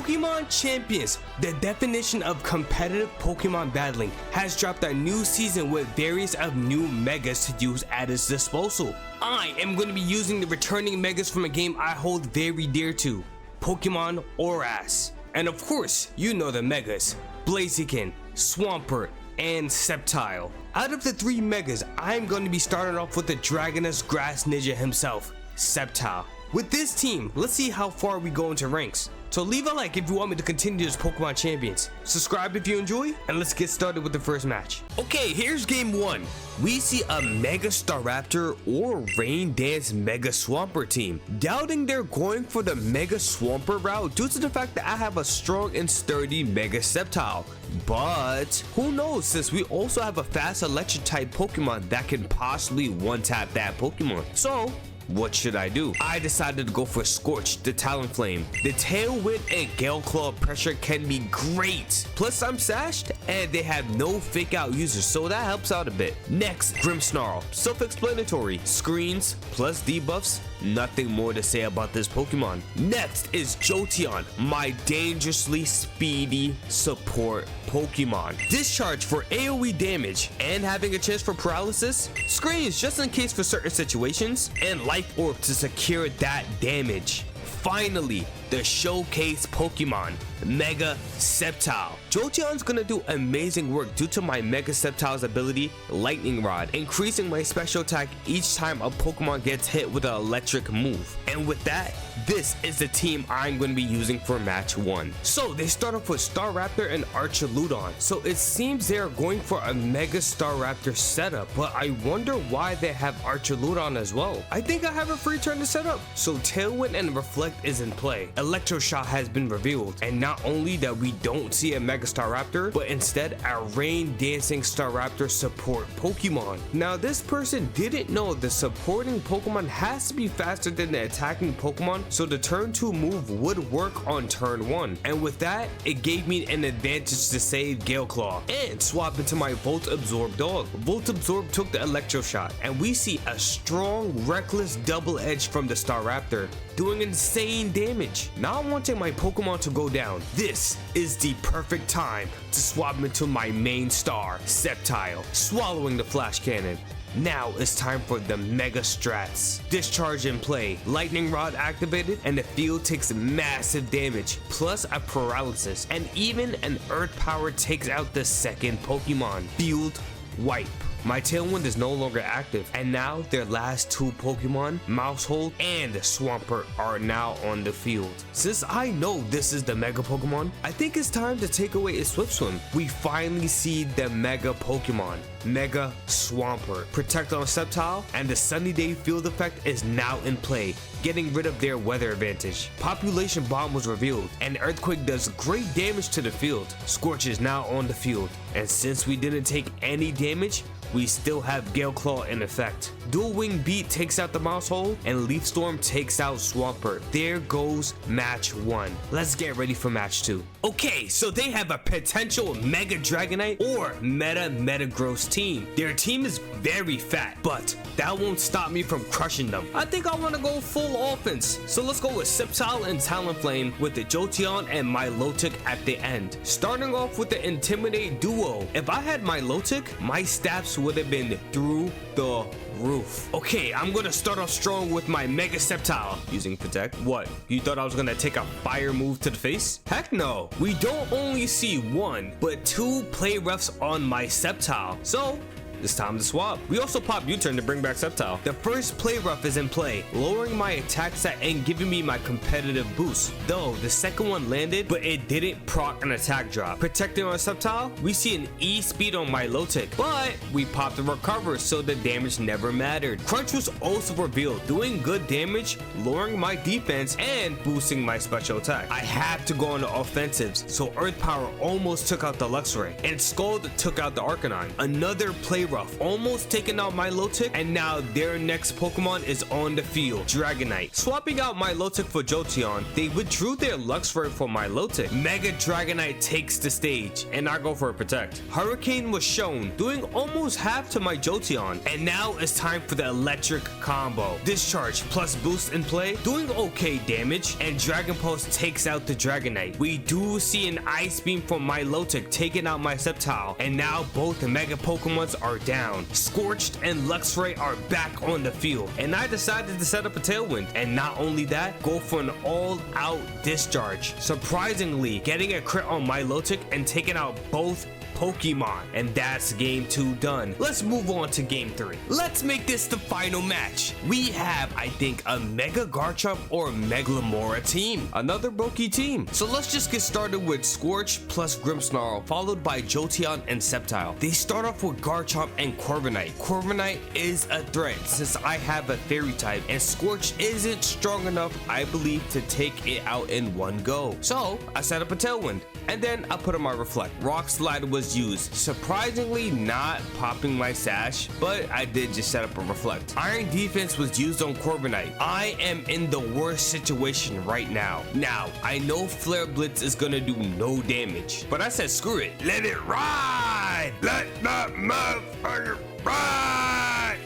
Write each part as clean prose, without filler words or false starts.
Pokemon Champions, the definition of competitive Pokemon battling, has dropped a new season with various of new megas to use at its disposal. I am going to be using the returning megas from a game I hold very dear to, Pokemon Orash. And of course, you know the megas, Blaziken, Swampert, and Sceptile. Out of the 3 megas, I'm going to be starting off with the Dragonous Grass Ninja himself, Sceptile. With this team, let's see how far we go into ranks. So leave a like if you want me to continue this Pokemon Champions. Subscribe if you enjoy, and let's get started with the first match. Okay, here's game 1. We see a Mega Staraptor or Rain Dance Mega Swampert team. Doubting they're going for the Mega Swampert route due to the fact that I have a strong and sturdy Mega Sceptile. But who knows, since we also have a fast electric type Pokemon that can possibly one-tap that Pokemon. So what should I do? I decided to go for Scorch, the Talonflame. The Tailwind and Gale Claw pressure can be great. Plus I'm sashed and they have no fake out users, so that helps out a bit. Next, Grimmsnarl. Self-explanatory. Screens plus debuffs. Nothing more to say about this Pokemon. Next is Jolteon, my dangerously speedy support Pokemon. Discharge for AoE damage and having a chance for paralysis. Screens just in case for certain situations, and Life Orb to secure that damage. Finally, the showcase Pokemon, Mega Sceptile. Jolteon's gonna do amazing work due to my Mega Sceptile's ability, Lightning Rod, increasing my special attack each time a Pokemon gets hit with an electric move. And with that, this is the team I'm going to be using for match 1. So they start off with Staraptor and Archaludon. So it seems they are going for a Mega Staraptor setup, but I wonder why they have Archaludon as well. I think I have a free turn to set up. So Tailwind and Reflect is in play. Electroshock has been revealed, and not only that we don't see a Mega Staraptor, but instead a Rain Dancing Staraptor support Pokemon. Now this person didn't know the supporting Pokemon has to be faster than the attacking Pokemon, so the turn 2 move would work on turn 1, and with that it gave me an advantage to save Gale Claw and swap into my Volt Absorb dog. Volt Absorb took the Electroshock, and we see a strong reckless double edge from the Staraptor doing insane damage. Now wanting my Pokemon to go down, this is the perfect time to swap into my main star, Sceptile, swallowing the Flash Cannon. Now it's time for the Mega Strats. Discharge in play, Lightning Rod activated, and the field takes massive damage, plus a paralysis, and even an Earth Power takes out the second Pokemon. Field wipe. My Tailwind is no longer active, and now their last 2 Pokemon, Mousehold and Swampert, are now on the field. Since I know this is the Mega Pokemon, I think it's time to take away its Swift Swim. We finally see the Mega Pokemon, Mega Swampert. Protect on Sceptile, and the Sunny Day field effect is now in play, getting rid of their weather advantage. Population Bomb was revealed, and Earthquake does great damage to the field. Scorch is now on the field, and since we didn't take any damage, we still have Gale Claw in effect. Dual Wing Beat takes out the Mousehold, and Leaf Storm takes out Swampert. There goes match 1. Let's get ready for match 2. Okay, so they have a potential Mega Dragonite or Metagross team. Their team is very fat, but that won't stop me from crushing them. I think I want to go full offense, so let's go with Sceptile and Talonflame with the Jolteon and Milotic at the end. Starting off with the Intimidate duo. If I had Milotic, my stats would have been through the roof. Okay, I'm gonna start off strong with my Mega Sceptile using Protect. What, you thought I was gonna take a fire move to the face? Heck no. We don't only see 1 but 2 play roughs on my Sceptile, so it's time to swap. We also pop U-turn to bring back Sceptile. The first play rough is in play, lowering my attack stat and giving me my competitive boost. Though the second one landed, but it didn't proc an attack drop. Protecting on Sceptile, we see an E speed on Milotic, but we popped the recover, so the damage never mattered. Crunch was also revealed, doing good damage, lowering my defense and boosting my special attack. I have to go on the offensives, so Earth Power almost took out the Luxray, and Scald took out the Arcanine. Another play Rough, almost taking out Milotic, and now their next Pokemon is on the field, Dragonite. Swapping out Milotic for Jolteon, they withdrew their Luxray for Milotic. Mega Dragonite takes the stage, and I go for a Protect. Hurricane was shown, doing almost half to my Jolteon, and now it's time for the electric combo. Discharge plus boost in play, doing okay damage, and Dragon Pulse takes out the Dragonite. We do see an Ice Beam from Milotic taking out my Sceptile, and now both the Mega Pokemons are down. Scorched and Luxray are back on the field, and I decided to set up a Tailwind, and not only that, go for an all-out Discharge. Surprisingly, getting a crit on Milotic and taking out both Pokemon, and that's game 2 done. Let's move on to game 3. Let's make this the final match. We have, I think, a Mega Garchomp or Meglamora team, another bulky team. So let's just get started with Scorch plus Grimmsnarl, followed by Jolteon and Sceptile. They start off with Garchomp and Corviknight. Corviknight is a threat since I have a Fairy type, and Scorch isn't strong enough, I believe, to take it out in one go. So I set up a Tailwind, and then I put on my Reflect. Rock Slide was used, surprisingly not popping my sash, but I did just set up a Reflect. Iron Defense was used on Corviknight. I am in the worst situation right now. Now, I know Flare Blitz is gonna do no damage, but I said screw it, let it ride! Let that motherfucker ride!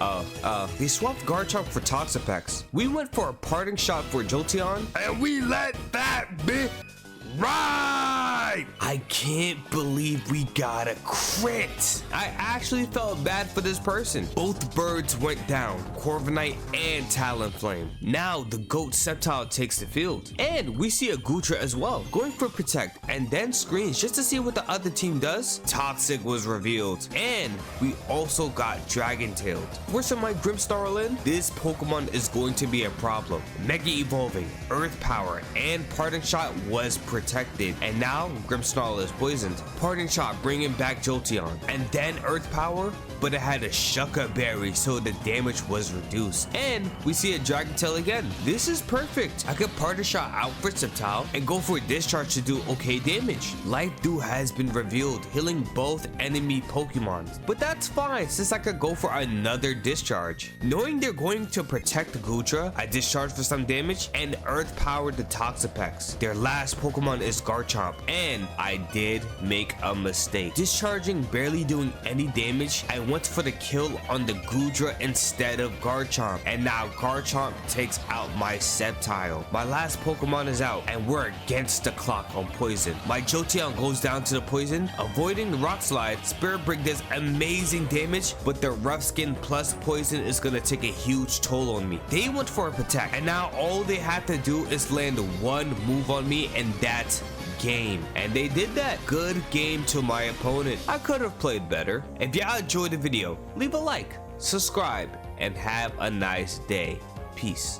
They swapped Garchomp for Toxapex. We went for a Parting Shot for Jolteon, and we let that bitch ride! I can't believe we got a crit. I actually felt bad for this person. Both birds went down, Corviknight and Talonflame. Now the GOAT Sceptile takes the field, and we see a Goodra as well, going for Protect and then screens just to see what the other team does. Toxic was revealed, and we also got Dragon-tailed. Forcing my Grimmsnarl in, this Pokemon is going to be a problem. Mega Evolving, Earth Power, and Parting Shot was protected, and now Grimmsnarl is poisoned. Parting Shot bringing back Jolteon, and then Earth Power, but it had a Shuca Berry, so the damage was reduced. And we see a Dragon Tail again. This is perfect. I could Parting Shot out for Sceptile and go for a Discharge to do okay damage. Life Dew has been revealed, healing both enemy Pokemon, but that's fine since I could go for another Discharge. Knowing they're going to protect Goodra, I Discharge for some damage and Earth Powered the Toxapex. Their last Pokemon is Garchomp, and I did make a mistake. Discharging, barely doing any damage, I went for the kill on the Goodra instead of Garchomp, and now Garchomp takes out my Sceptile. My last Pokemon is out, and we're against the clock on poison. My Jolteon goes down to the poison, avoiding the Rock Slide. Spirit Break does amazing damage, but the Rough Skin plus poison is gonna take a huge toll on me. They went for a Protect, and now all they have to do is land one move on me, and that's game. And they did that. Good game to my opponent. I could have played better. If y'all enjoyed the video, leave a like, subscribe, and have a nice day. Peace.